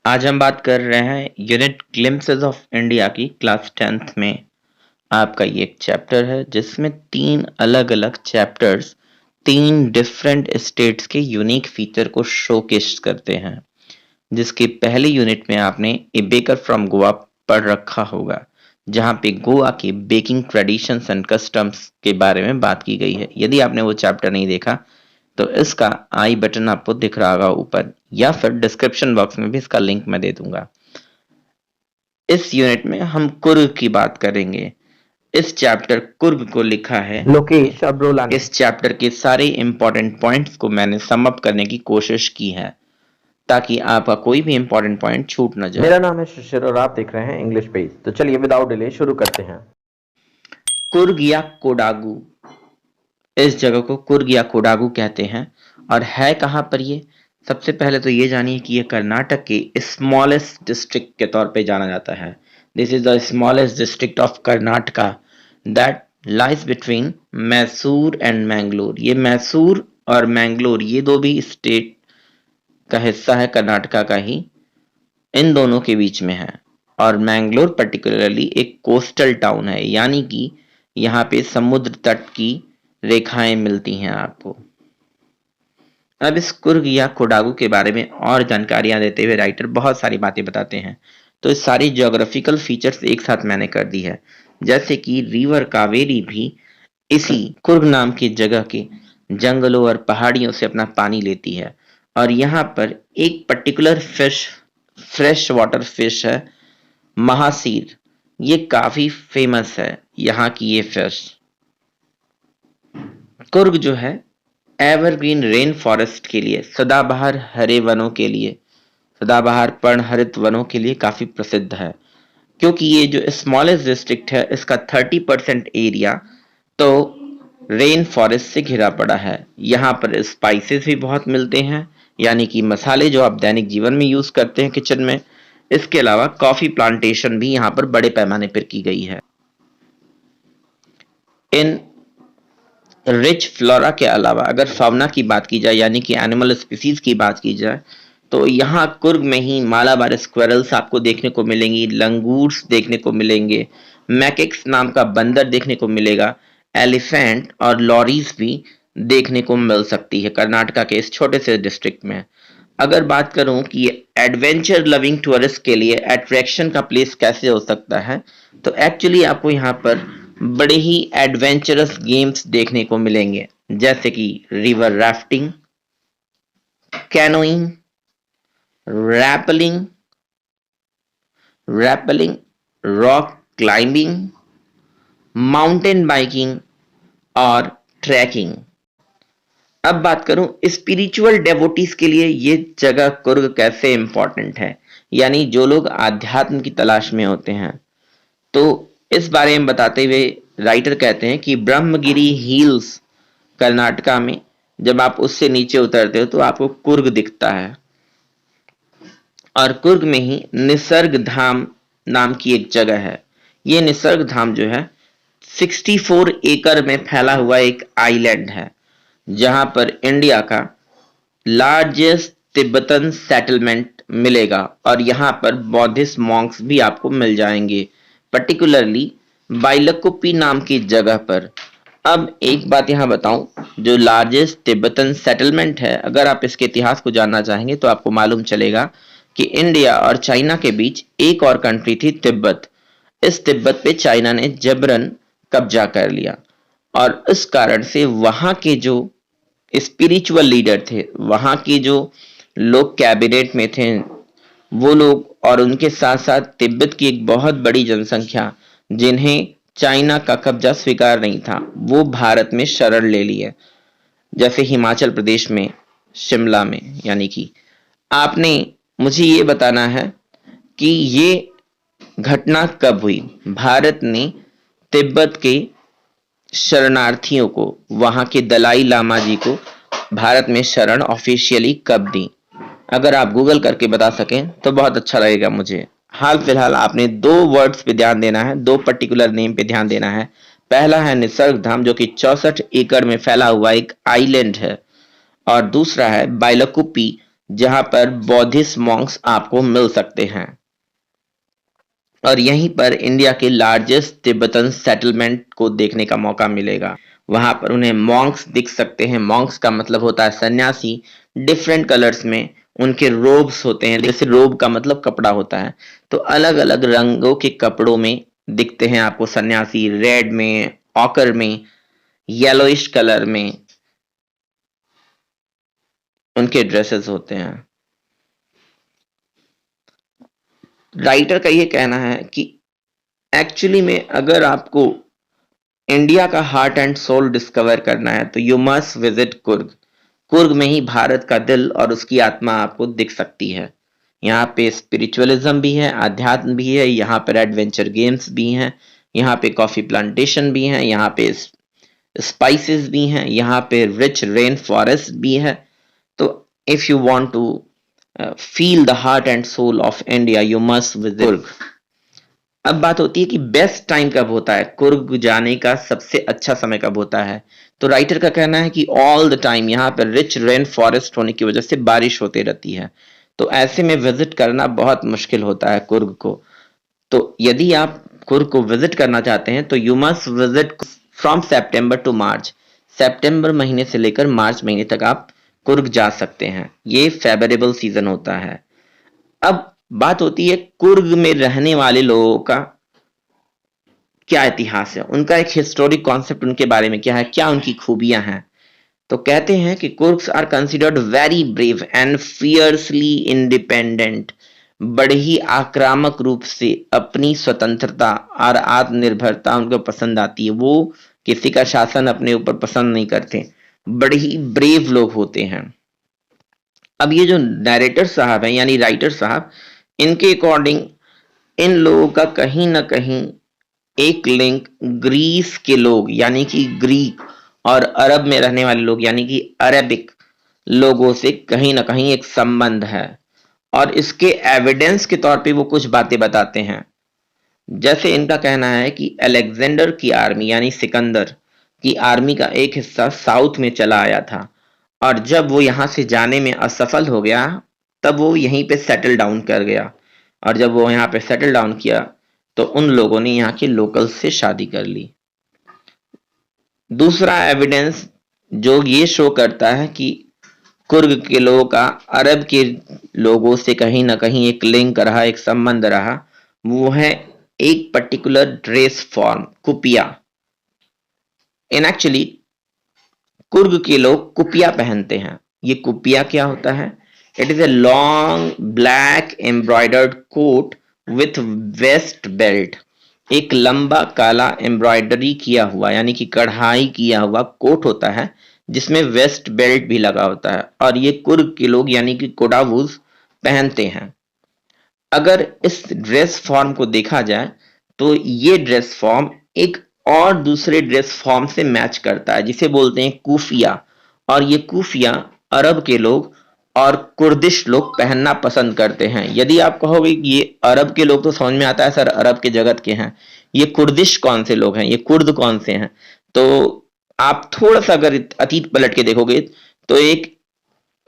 आज हम बात कर रहे हैं यूनिट ग्लिम्पसेस ऑफ इंडिया की क्लास 10th में। आपका ये एक चैप्टर है जिसमें तीन अलग अलग चैप्टर्स तीन डिफरेंट स्टेट्स के यूनिक फीचर को शोकेस करते हैं। जिसके पहले यूनिट में आपने ए बेकर फ्रॉम गोवा पढ़ रखा होगा, जहां पे गोवा के बेकिंग ट्रेडिशंस एंड कस्टम्स के बारे में बात की गई है। यदि आपने वो चैप्टर नहीं देखा तो इसका आई बटन आपको दिख रहा होगा ऊपर, या फिर डिस्क्रिप्शन बॉक्स में भी इसका लिंक मैं दे दूंगा। इस यूनिट में हम कुर्ग की बात करेंगे। इस चैप्टर कुर्ग को लिखा है लोकेश अब्रोलानी। इस चैप्टर के सारे इंपॉर्टेंट पॉइंट्स को मैंने सम अप करने की कोशिश की है ताकि आपका कोई भी इंपॉर्टेंट पॉइंट छूट न जाए। मेरा नाम है शिशिर और आप देख रहे हैं इंग्लिश पेज। तो चलिए विदाउट डिले शुरू करते हैं। कुर्ग या कोडागू, इस जगह को कुर्ग या कोडागू कहते हैं और है कहाँ पर ये। सबसे पहले तो ये जानिए कि ये कर्नाटक के स्मॉलेस्ट डिस्ट्रिक्ट के तौर पे जाना जाता है। This is the smallest district of Karnataka that lies between Mysore and Mangalore. ये मैसूर और मैंगलोर ये दो भी स्टेट का हिस्सा है कर्नाटका का ही, इन दोनों के बीच में है। और मैंगलोर पर्टिकुलरली एक कोस्टल टाउन है, यानी कि यहाँ पे समुद्र तट की रेखाएं मिलती हैं आपको। अब इस कुर्ग या कोडागू के बारे में और जानकारियां देते हुए राइटर बहुत सारी बातें बताते हैं। तो इस सारी ज्योग्राफिकल फीचर्स एक साथ मैंने कर दी है, जैसे कि रिवर कावेरी भी इसी कुर्ग नाम की जगह के जंगलों और पहाड़ियों से अपना पानी लेती है। और यहाँ पर एक particular fish, fresh water fish है महासीर। ये काफी फेमस है यहाँ की ये फिश। कुर्ग जो है एवरग्रीन रेन फॉरेस्ट के लिए, सदाबहार हरे वनों के लिए, सदाबहार पर्णहरित वनों के लिए काफी प्रसिद्ध है। क्योंकि ये जो स्मॉलेस्ट डिस्ट्रिक्ट है इसका 30% एरिया तो रेन फॉरेस्ट से घिरा पड़ा है। यहाँ पर स्पाइसेस भी बहुत मिलते हैं, यानी कि मसाले जो आप दैनिक जीवन में यूज करते हैं किचन में। इसके अलावा कॉफी प्लांटेशन भी यहाँ पर बड़े पैमाने पर की गई है। इन रिच फ्लोरा के अलावा अगर फाउना की बात की जाए, यानी कि एनिमल स्पीसीज की बात की जाए, तो यहाँ कुर्ग में ही मालाबार स्क्वेरल्स आपको देखने को मिलेंगी, लंगूर्स देखने को मिलेंगे, मैकेक्स नाम का बंदर देखने को मिलेगा, एलिफेंट और लॉरीज भी देखने को मिल सकती है कर्नाटका के इस छोटे से डिस्ट्रिक्ट में। अगर बात करूं कि एडवेंचर लविंग टूरिस्ट के लिए अट्रैक्शन का प्लेस कैसे हो सकता है, तो एक्चुअली आपको यहाँ पर बड़े ही एडवेंचरस गेम्स देखने को मिलेंगे, जैसे कि river rafting, canoeing, rappelling rappelling rock climbing, mountain biking और ट्रैकिंग। अब बात करूं स्पिरिचुअल डेवोटीज के लिए ये जगह कुर्ग कैसे इंपॉर्टेंट है, यानी जो लोग आध्यात्म की तलाश में होते हैं। तो इस बारे में बताते हुए राइटर कहते हैं कि ब्रह्मगिरी हिल्स कर्नाटका में जब आप उससे नीचे उतरते हो तो आपको कुर्ग दिखता है। और कुर्ग में ही निसर्ग धाम नाम की एक जगह है। ये निसर्ग धाम जो है 64 एकड़ में फैला हुआ एक आइलैंड है, जहां पर इंडिया का लार्जेस्ट तिब्बतन सेटलमेंट मिलेगा और यहाँ पर बौद्धिस्ट मॉन्क्स भी आपको मिल जाएंगे, पर्टिकुलरली बाइलकुप्पी नाम की जगह पर। अब एक बात यहाँ बताऊं, जो लार्जेस्ट तिब्बतन सेटलमेंट है, अगर आप इसके इतिहास को जानना चाहेंगे तो आपको मालूम चलेगा कि इंडिया और चाइना के बीच एक और कंट्री थी तिब्बत। इस तिब्बत पे चाइना ने जबरन कब्जा कर लिया और इस कारण से वहां के जो स्पिरिचुअल लीडर थे, वहां के जो लोग कैबिनेट में थे, वो लोग और उनके साथ साथ तिब्बत की एक बहुत बड़ी जनसंख्या जिन्हें चाइना का कब्जा स्वीकार नहीं था, वो भारत में शरण ले लिए। जैसे हिमाचल प्रदेश में शिमला में। यानी कि आपने मुझे ये बताना है कि ये घटना कब हुई, भारत ने तिब्बत के शरणार्थियों को, वहां के दलाई लामा जी को भारत में शरण ऑफिशियली कब दी। अगर आप गूगल करके बता सकें तो बहुत अच्छा लगेगा मुझे। हाल फिलहाल आपने दो वर्ड्स पे ध्यान देना है, दो पर्टिकुलर नेम पे ध्यान देना है। पहला है निसर्ग धाम, जो कि 64 एकड़ में फैला हुआ एक आइलैंड है, और दूसरा है बाइलकुप्पी, जहां पर बौद्धिस्ट मॉन्क्स आपको मिल सकते हैं। और यहीं पर इंडिया के लार्जेस्ट तिब्बतन सेटलमेंट को देखने का मौका मिलेगा। वहां पर उन्हें मॉन्क्स दिख सकते हैं। मॉन्क्स का मतलब होता है सन्यासी। डिफरेंट कलर्स में उनके रोब्स होते हैं, जैसे रोब का मतलब कपड़ा होता है, तो अलग अलग रंगों के कपड़ों में दिखते हैं आपको सन्यासी। रेड में, ऑकर में, येलोइश कलर में उनके ड्रेसेस होते हैं। राइटर का ये कहना है कि एक्चुअली में अगर आपको इंडिया का हार्ट एंड सोल डिस्कवर करना है तो you must visit Coorg. Coorg में ही भारत का दिल और उसकी आत्मा आपको दिख सकती है। यहाँ पे स्पिरिचुअलिज्म भी है, अध्यात्म भी है, यहाँ पर एडवेंचर गेम्स भी हैं, यहाँ पे कॉफी प्लांटेशन भी है, यहाँ पे स्पाइसेस भी हैं, यहाँ पे रिच रेन फॉरेस्ट भी है। तो if you want to feel the heart and soul of India you must visit Coorg. अब बात होती है कि बेस्ट टाइम कब होता है, कुर्ग जाने का सबसे अच्छा समय कब होता है। तो राइटर का कहना है कि ऑल द टाइम यहाँ पर रिच रेन फॉरेस्ट होने की वजह से बारिश होती रहती है, तो ऐसे में विजिट करना बहुत मुश्किल होता है कुर्ग को। तो यदि आप कुर्ग को विजिट करना चाहते हैं तो you must visit from September to March. सितंबर महीने से लेकर मार्च महीने तक आप कुर्ग जा सकते हैं, ये फेवरेबल सीजन होता है। अब बात होती है कुर्ग में रहने वाले लोगों का क्या इतिहास है, उनका एक हिस्टोरिक कॉन्सेप्ट उनके बारे में क्या है, क्या उनकी खूबियां हैं। तो कहते हैं कि Coorgs are considered very brave and fiercely independent. बड़े ही आक्रामक रूप से अपनी स्वतंत्रता और आत्मनिर्भरता उनको पसंद आती है। वो किसी का शासन अपने ऊपर पसंद नहीं करते, बड़े ही ब्रेव लोग होते हैं। अब ये जो डायरेक्टर साहब हैं यानी राइटर साहब, इनके अकॉर्डिंग इन लोगों का कहीं ना कहीं एक लिंक ग्रीस के लोग यानी कि ग्रीक और अरब में रहने वाले लोग यानी कि अरेबिक लोगों से कहीं ना कहीं एक संबंध है। और इसके एविडेंस के तौर पे वो कुछ बातें बताते हैं। जैसे इनका कहना है कि अलेक्जेंडर की आर्मी यानी सिकंदर की आर्मी का एक हिस्सा साउथ में चला आया था, और जब वो यहाँ से जाने में असफल हो गया तब वो यहीं पे सेटल डाउन कर गया। और जब वो यहाँ पे सेटल डाउन किया तो उन लोगों ने यहाँ के लोकल से शादी कर ली। दूसरा एविडेंस जो ये शो करता है कि कुर्ग के लोगों का अरब के लोगों से कहीं ना कहीं एक लिंक रहा, एक संबंध रहा, वो है एक पर्टिकुलर ड्रेस फॉर्म कुपिया। इन एक्चुअली कुर्ग के लोग कुपिया पहनते हैं। ये कुपिया क्या होता है? It is a long black embroidered coat with waist belt. एक लंबा काला एम्ब्रॉयडरी किया हुआ यानी कि कढ़ाई किया हुआ कोट होता है जिसमें वेस्ट बेल्ट भी लगा होता है, और ये कुर्ग के लोग यानी कि कोडावूज पहनते हैं। अगर इस ड्रेस फॉर्म को देखा जाए तो ये ड्रेस फॉर्म एक और दूसरे ड्रेस फॉर्म से मैच करता है जिसे बोलते हैं कूफिया। और ये कूफिया अरब के लोग और कुर्दिश लोग पहनना पसंद करते हैं। यदि आप कहोगे कि ये अरब के लोग तो समझ में आता है सर, अरब के जगत के हैं, ये कुर्दिश कौन से लोग हैं, ये कुर्द कौन से हैं? तो आप थोड़ा सा अगर अतीत पलट के देखोगे तो एक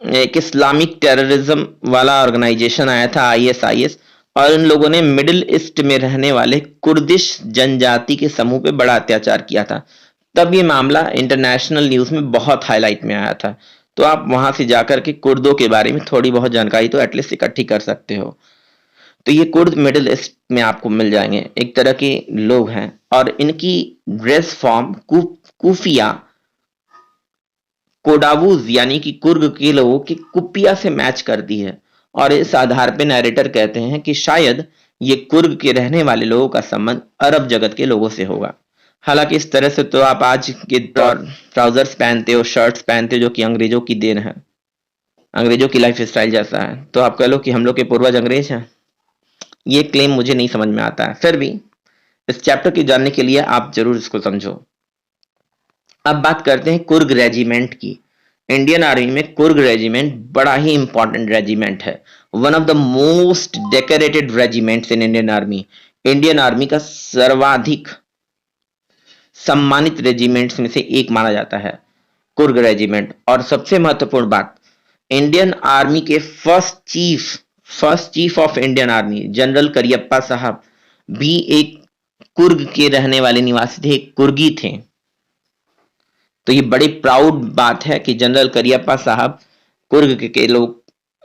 एक इस्लामिक टेररिज्म वाला ऑर्गेनाइजेशन आया था आईएसआईएस, और इन लोगों ने मिडिल ईस्ट में रहने वाले कुर्दिश जनजाति के समूह पे बड़ा अत्याचार किया था। तब ये मामला इंटरनेशनल न्यूज में बहुत हाईलाइट में आया था। तो आप वहां से जाकर के कुर्दों के बारे में थोड़ी बहुत जानकारी तो एटलीस्ट इकट्ठी कर सकते हो। तो ये कुर्द मिडिल ईस्ट में आपको मिल जाएंगे, एक तरह के लोग हैं, और इनकी ड्रेस फॉर्म कूफिया कोडावूज यानी कि कुर्ग के लोगों की कुपिया से मैच करती है। और इस आधार पर नैरेटर कहते हैं कि शायद ये कुर्ग के रहने वाले लोगों का संबंध अरब जगत के लोगों से होगा। हालांकि इस तरह से तो आप आज के ट्राउजर्स पहनते हो, शर्ट्स पहनते हो, जो कि अंग्रेजों की देन है, अंग्रेजों की लाइफ स्टाइल जैसा है। तो आप कह लो कि हम लोग के पूर्वज अंग्रेज हैं, ये क्लेम मुझे नहीं समझ में आता है। फिर भी इस चैप्टर की जानने के लिए आप जरूर इसको समझो। अब बात करते हैं कुर्ग रेजिमेंट की। इंडियन आर्मी में कुर्ग रेजिमेंट बड़ा ही इंपॉर्टेंट रेजिमेंट है, one of the most decorated regiments in Indian army. Indian army का सर्वाधिक सम्मानित रेजिमेंट्स में से एक माना जाता है कुर्ग रेजिमेंट। और सबसे महत्वपूर्ण बात, इंडियन आर्मी के first chief of Indian army general Cariappa साहब भी एक कुर्ग के रहने वाले निवासी थे, एक कुर्गी थे। तो ये बड़ी प्राउड बात है कि जनरल करियप्पा साहब कुर्ग के लोग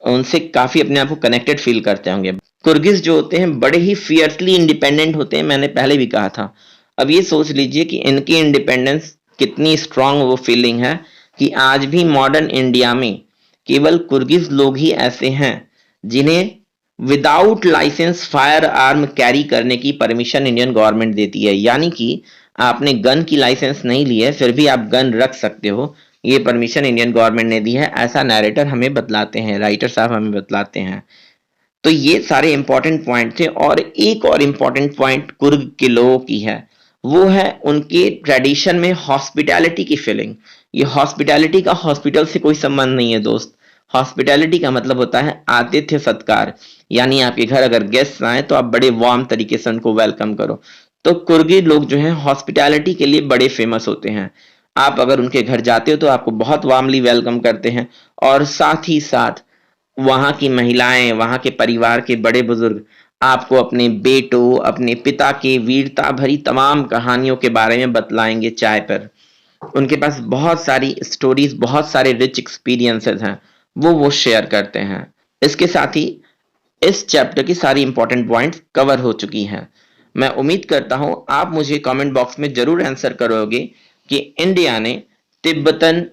उनसे काफी अपने आप को कनेक्टेड फील करते होंगे। कुर्गिस जो होते हैं बड़े ही फियर्सली इंडिपेंडेंट होते हैं, मैंने पहले भी कहा था। अब ये सोच लीजिए कि इनकी इंडिपेंडेंस कितनी स्ट्रांग वो फीलिंग है कि आज भी मॉडर्न इंडिया में केवल कुर्गिस लोग ही ऐसे हैं जिन्हें without licence firearm carry करने की परमिशन इंडियन गवर्नमेंट देती है। यानी कि आपने गन की लाइसेंस नहीं ली है फिर भी आप गन रख सकते हो, ये परमिशन इंडियन गवर्नमेंट ने दी है, ऐसा नैरेटर हमें बतलाते हैं, राइटर साहब हमें बतलाते हैं। तो ये सारे इंपॉर्टेंट पॉइंट थे। और एक और इंपॉर्टेंट पॉइंट कुर्ग के लोगों की है, वो है उनके ट्रेडिशन में हॉस्पिटैलिटी की फीलिंग। ये हॉस्पिटैलिटी का हॉस्पिटल से कोई संबंध नहीं है दोस्त। हॉस्पिटैलिटी का मतलब होता है आतिथ्य सत्कार, यानी आपके घर अगर गेस्ट आए तो आप बड़े वार्म तरीके से उनको वेलकम करो। तो कुर्गी लोग जो हैं हॉस्पिटैलिटी के लिए बड़े फेमस होते हैं। आप अगर उनके घर जाते हो तो आपको बहुत वार्मली वेलकम करते हैं, और साथ ही साथ वहां की महिलाएं, वहां के परिवार के बड़े बुजुर्ग आपको अपने बेटों, अपने पिता के वीरता भरी तमाम कहानियों के बारे में बतलाएंगे चाय पर। उनके पास बहुत सारी स्टोरीज, बहुत सारे रिच एक्सपीरियंसेस हैं, वो शेयर करते हैं। इसके साथ ही इस चैप्टर की सारी इंपॉर्टेंट पॉइंट्स कवर हो चुकी हैं। मैं उम्मीद करता हूं आप मुझे कमेंट बॉक्स में जरूर आंसर करोगे कि इंडिया ने तिब्बतन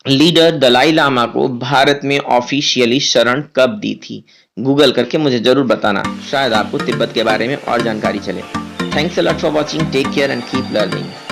लीडर दलाई लामा को भारत में ऑफिशियली शरण कब दी थी। गूगल करके मुझे जरूर बताना, शायद आपको तिब्बत के बारे में और जानकारी चले। Thanks a lot for watching, take care and keep learning.